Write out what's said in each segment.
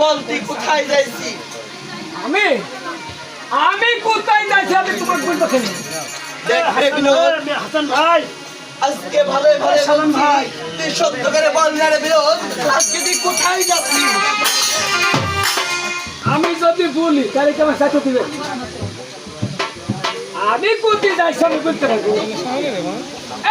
বল তুই কোথায় যাইছি? আমি আমি কোথায় যাইছি আমি তোমাকে বলবো কেন? দেখ রে বিনোদ, হাসান ভাই, আজকে ভালোই ভালো ভাই, তুই সত্য করে বল না রে বিনোদ, আজকে তুই কোথায় যাচ্ছিস? আমি যদি বলি তাহলে কেমন সাথে দিবে? আমি কোথায় যাইছি আমি বলতে পারবো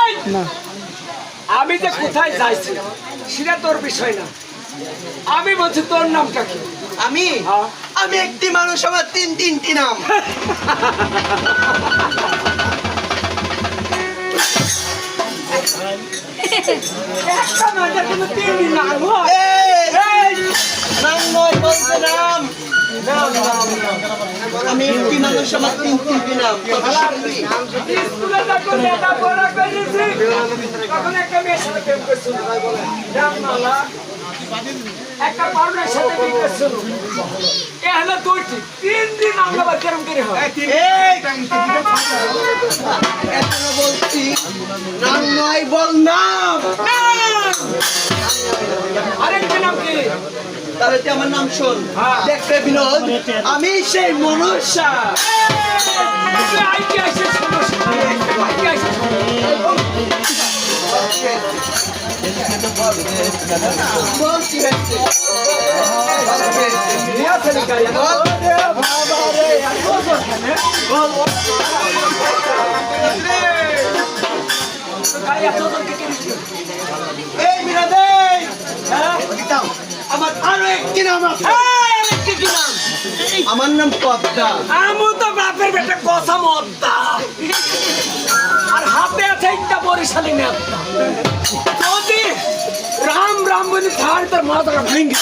এই না, আমি যে কোথায় যাইছি সেটা তোর বিষয় না। আমি বলছি তোর নামটা কি? আমি হ্যাঁ। আমি একটি মানুষ, আমার তিনটি নাম। একটা মানুষের কিন্তু তিনটি নাম হয়। এই, এই, নাম নয় বলতে নাম। আমি একটি মানুষ, আমার তিনটি নাম। কথা শুনবি? স্কুলে যখন লেখাপড়া করেছি, তখন একটা মেয়ের সাথে প্রেম করছিল। রামমালা, একটা পাউডারের সাথে বিয়ে করছিল। এ হলো দুইটি। তিনটি নাম আবার কেরম করে হয়? এই, এখনো বলছি নাম নয় বল নাম। নাম! আরেকটা নাম কি? তাহলে তুই আমার নাম শোন। হ্যাঁ। দেখ রে বিনোদ, আমি সেই মনুষ্যা। তুই আইকে আসিস সমস্যা। আইকে আসিস বল কি হচ্ছে? এই বিনোদ, আমার আরো একটি নাম আছে। কি নাম? আমার নাম পদ্মা। আমু তো বাপের বেটা কথা মদ্দা আর হাতে আছে একটা বরিশালী নেতা। যদি রাম রাম বলে থার তোর মাথাটা ভেঙে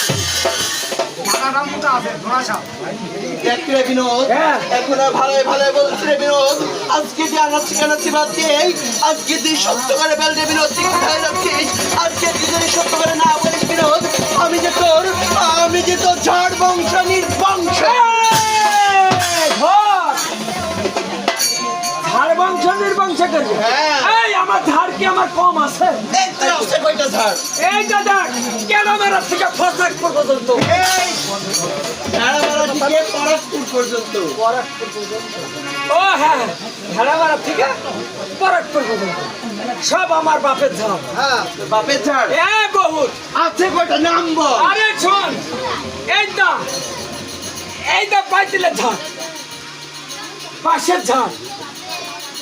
দেখ রে বিনোদ, হ্যাঁ। এখন আর ভালোই ভালোই বলছি রে বিনোদ, আজকে যে আনাচ্ছি কানাচ্ছি বাদ দিয়ে আজকে তুই সত্য করে বল রে বিনোদ, তুই কোথায় যাচ্ছিস? আজকে তুই যদি সত্য করে না বলিস বিনোদ, আমি যে তোর ঝড় বংশ নির্বংশ। ঝাড় বংশ নির্বংশ করবে। হ্যাঁ। এই আমার ঝাড় কি আমার কম আছে? এই তোর আছে কয়টা ঝাড়? এই দাদা কেন মেরা থেকে ফসাকপুর পর্যন্ত এই ঝাড়ামারা থেকে পরাশপুর পর্যন্ত। ও হ্যাঁ ঝাড়ামারা থেকে পরাকপুর পর্যন্ত সব আমার বাপের ঝাড়। হ্যাঁ, তোর বাপের ঝাড় এ বহুত আছে কয়টা? নাম বল। আরে শোন এইটা পাইতিলের ঝাড়, পাশের ঝাড়,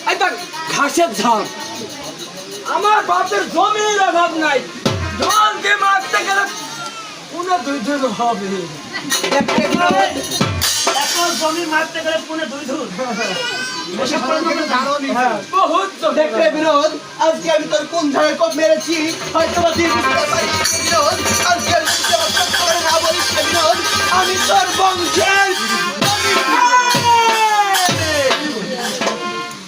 এইটা ঘাসের ঝাড়। আমার বাপের জমির অভাব নাই, জলকে মারতে গেলে পুনে দুই হবে। দেখ রে বিনোদ, এখন জমি মারতে গেলে পুনে 2 ধুর। হ্যাঁ, বহুত জমি। দেখ রে বিনোদ, আজকে আমি তোর কোন ঝাড়ে কপ মেরেছি হয়তো বা তুই বুঝতে পারিস রে বিনোদ। আজকে আমি যদি আমার সত্য করে না বলিস রে বিনোদ, আমি তোর বংশের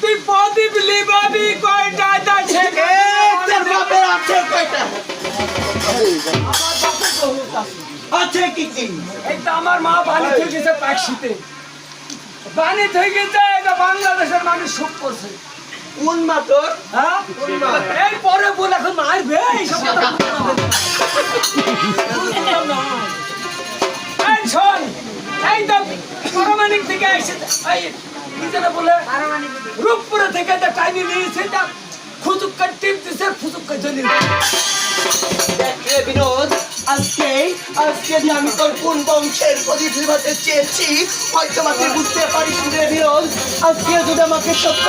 তুই প্রদীপ লিবাবি কয়টা আছে? তোর বাপের আছে কয়টা? আছে কি কি? এইটা আমার মা বাণী থেকে গেছে পাকশিতে, বাণী থেকে গেছে। এটা বাংলাদেশের মানুষ সুখ করছে। কোন মা তোর? হ্যাঁ এই পরে বল এখন মারবে এইসব কথা বুঝলাম না। এই শোন, এই তো পারমাণিক থেকে এসেছে, এই কি যেন বলে রূপপুরে থেকে একটা টাইনি নিয়েছে, এটা ফুচুক্কা টিপ দিছে, ফুচুক্কা জ্বলি। দেখ রে বিনোদ, আজকে যে আমি তোর কোন বংশের প্রদীপ নিভাতে চেয়েছি হয়তো বা তুই বুঝতে পারিস রে বিনোদ। আজকে যদি আমাকে সত্য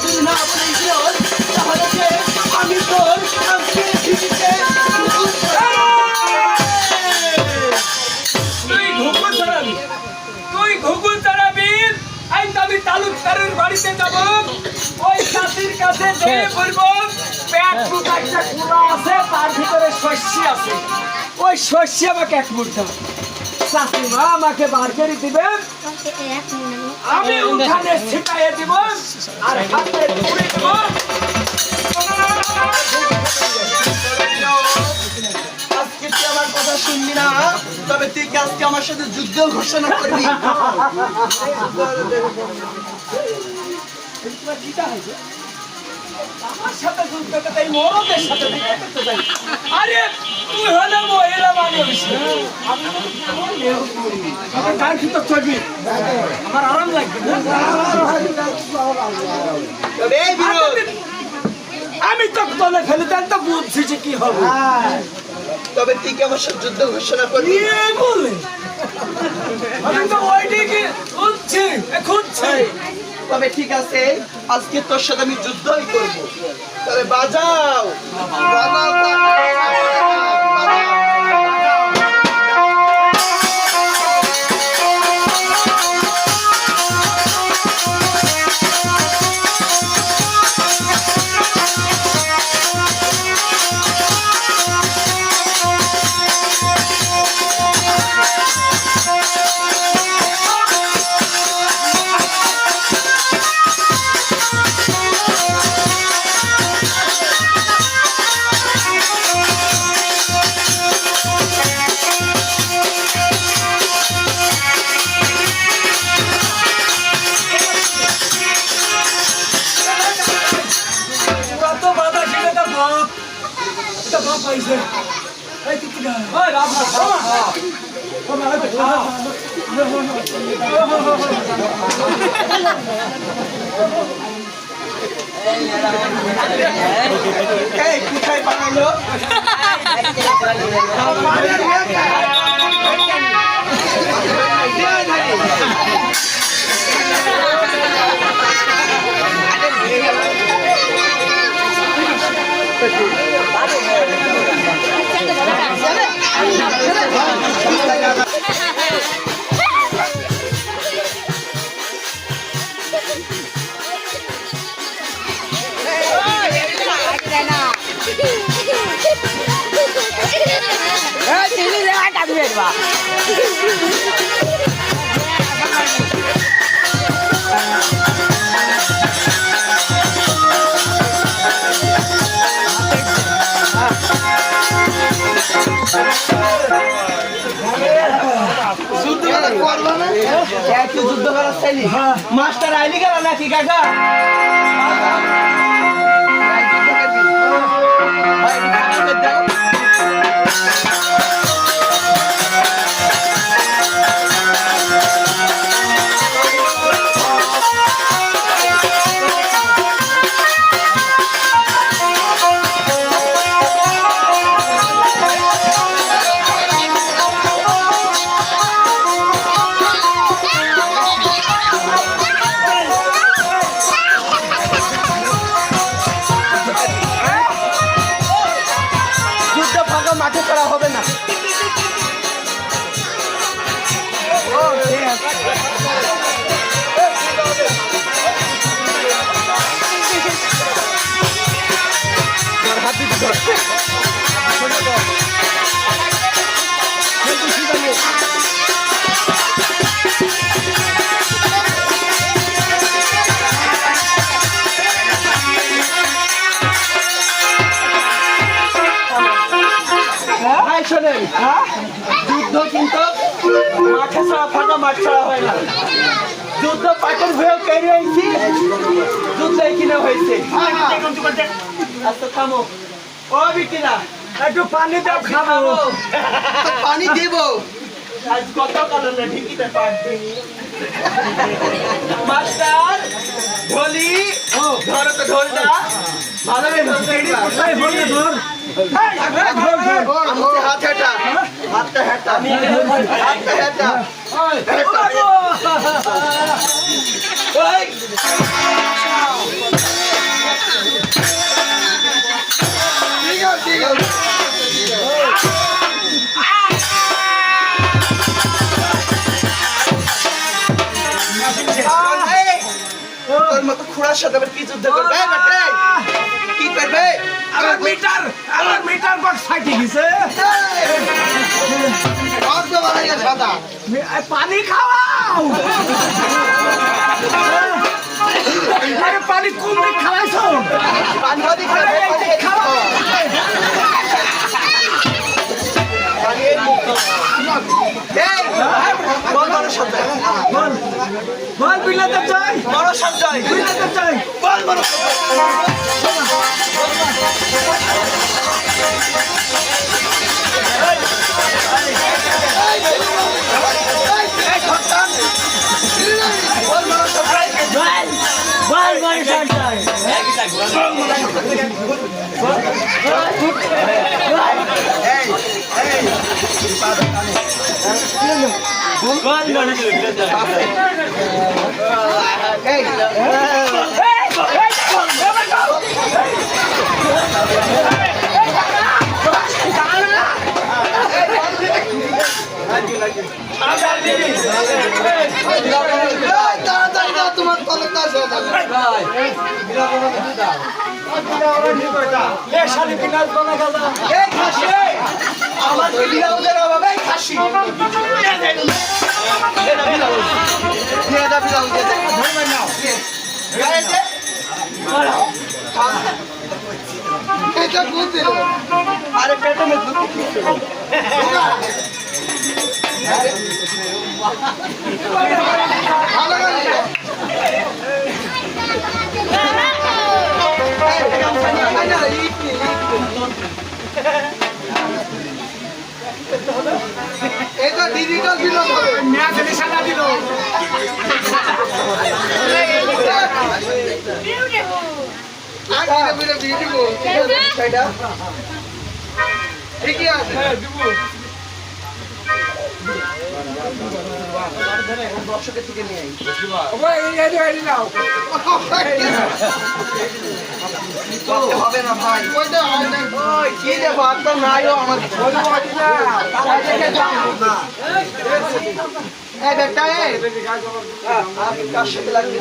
যদি না বলিস বিনোদ, তাহলে যে আমি তোর আজকে পৃথিবীতে তুই ঘুঘু চড়াবি, তুই ঘুঘু চড়াবি। এই তো আমি তালুকদারের বাড়িতে যাব, ওই চাষির কাছে যেয়ে বলবো পেট ফুটা একটা কুড়া আছে, তার ভিতরে শস্য আছে, ওই শস্য আমাকে এক মুঠ দাও। চাষিমা আমাকে বার করে দিবে, আমি উঠানে ছিটাইয়ে দিব আর হাতে পুড়ে দেব। আজকে তুই আমার কথা শুনবি না, তবে তুই কি আজকে আমার সাথে যুদ্ধ ঘোষণা করবি? আমার সাথে যুদ্ধ করতে, এই মরদের সাথে যুদ্ধ করতে যাই। আরে তুই হলে মহিলা মানুষ, বলিস না। আমার গান কি তো চলবি? আমার আরাম লাগবে না? তবে এই বিনোদ, আমি তো তলে ফেলে দেন তো বুঝছি যে কি হবে। তবে তুই কি আমার সাথে যুদ্ধ ঘোষণা করবি? ইয়ে বলে আমি তো ওইদিকে খুঁজছি। তবে ঠিক আছে, আজকে তোর সাথে আমি যুদ্ধই করব। তবে বাজাও বাজাও কত বাধা ছিল এটা বাপ পাইছে। এই কি না ওই রাম ও মারা তো এই কোথায় বানালো? যুদ্ধ করবো না? তুই যুদ্ধ করার চাইলি? মাস্টার আইলি গেল নাকি কাকা? যুদ্ধ ফাঁকা মাঠে করা হবে না। ভাই শোনেন, যুদ্ধ কিন্তু মাঠে ছাড়া ফাঁকা মাঠ ছাড়া হয় না। যুদ্ধ পাটের ভয়েও কেড়ে আইছি, যুদ্ধ এখানে হয়েছে। আচ্ছা থামো, ও বিকিনা একটু পানি দাও খাবো। পানি দেব। আজ কত কারণে ঢিকিতে পারছি মাস্টার ঢোলি ধরো তো ঢোলটা ভালো হাত হেঁটা হাতটা হেঁটা হাতটা হেঁটা ঠিক আছে ঠিক আছে তোর মতো খুড়ার সাথে আবার কি যুদ্ধ করবে বেটে কি করবে আমার মিটার বক্স ফাইটে গেছে। কত বাড়াই গেছে সাদা পানি খাওয়াও। আরে পানি কমে খাওয়াইছো। পানি ওদিক খাবে খাওয়া এই বল বড় শব্দ বল বল বিলাতে চাই বড় শব্দ বিলাতে চাই বল বড় শব্দ এই তাড়াতাড়ি দাও, তোমার তলে কাজ হয়ে যাবে। এই খাসি, আমার কি বিলাউজের অভাব? এই খাসি এটা বুঝতে আরে পেটে মে ভালো এটা ডিজিটাল বিনোদ হবে। ঠিকই আছে দর্শকের থেকে নিয়ে হবে না ভাই কি দেখো আপনার নাইও আমার বেটা কার সাথে লাগবে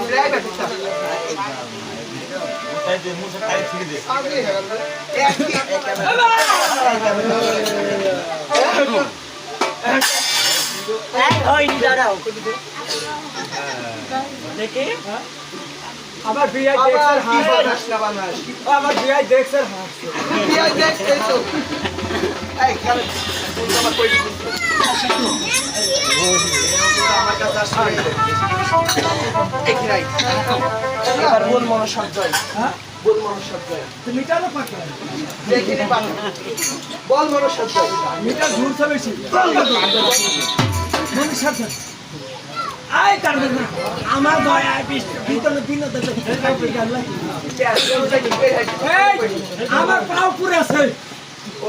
আমার বিয়াই আমার বিয়াই দেখছে বল মনসার জয় বল মনসার জয় মিটারও পাকে বল মনসার জয় মিটার ঝুলছে বেশি মনসার জয় আয় কারণ আমার দয়া ভিতরে আমার পাও পুরে আছে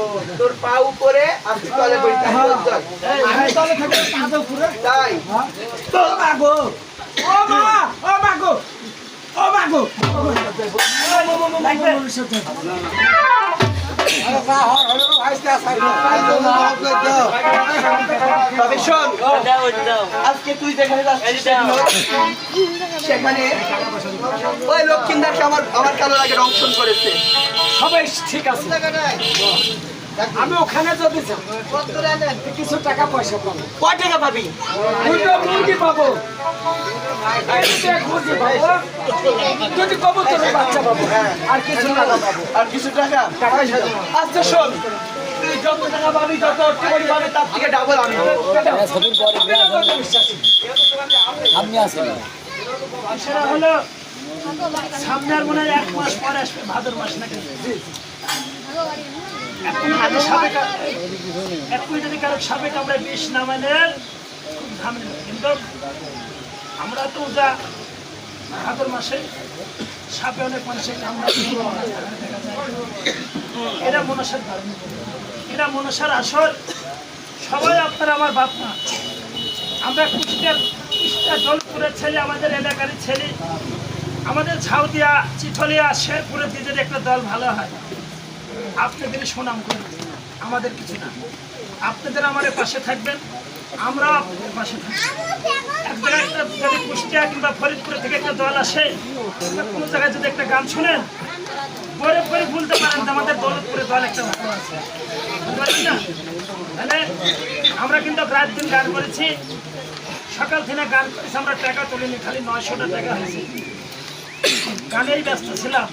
ও তোর পা উপরে আর তুই তলে বইতে আমি তলে থাকি পাও পুরে তাই ও মাগো ও মা ও মাগো ও মাগো তবে শোন আজকে তুই যেখানে যাচ্ছিস সেখানে ওই লক্ষ্মীদারকে আমার কালো লাগে রংশন করেছে সবাই ঠিক আছে আমি ওখানে যদি কিছু টাকা পয়সা পাবো কয় টাকা পাবি দুটো মুরগি পাবো যদি কবুতরের বাচ্চা পাবো আর কিছু টাকা পাবো আর কিছু টাকা আচ্ছা শোন তুই যত টাকা পাবি যত অর্থ পাবি তার থেকে ডাবল আমি সেটা হলো সামনের মনে হয় 1 মাস পরে আসবে, ভাদর মাস নাকি। এখন যদি কারো সাবেক আমরা বিষ না মানে খুব ঝামেলা, কিন্তু আমরা তো যা ভাদর মাসে সাপে অনেক মানুষের কামড়া দেখা যায়। এরা মনসার ধর্ম, এরা মনসার আসর। সবাই আপনারা আমার বাপ মা। আমরা কুষ্টিয়া জলপুরের ছেলে, আমাদের এলাকারই ছেলে। আমাদের ঝাউদিয়া চিঠলিয়া শেরপুরের দিকে যদি একটা দল ভালো হয়, আপনাদের সুনাম করবেন, আমাদের কিছু না। আপনাদের আমাদের পাশে থাকবেন, আমরাও আপনাদের পাশে থাকবো। এক জায়গায় একটা যদি কুষ্টিয়া কিংবা ফরিদপুর থেকে একটা দল আসে, কোনো জায়গায় যদি একটা গান শুনেন, পরে পরে ভুলতে পারেন যে আমাদের দৌলতপুরে দল একটা ভালো আছে, বুঝতে পারছি না? তাহলে আমরা কিন্তু রাত দিন গান করেছি, সকাল থেকে গান করেছি, আমরা টাকা তুলিনি, খালি 900টা টাকা হয়েছে। গানেই ব্যস্ত ছিলাম,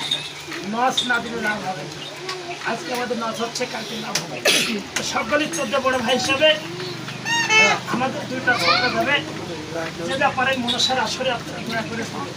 নাচ না দিলে লাভ হবে। আজকে আমাদের নাচ হচ্ছে, কালকে লাভ হবে। সকলের 14 বড় ভাই হিসাবে আমাদের 2টা ছোট যাবে, যে ব্যাপারে মনসার আসরে আপনারা দয়া করে পাবেন।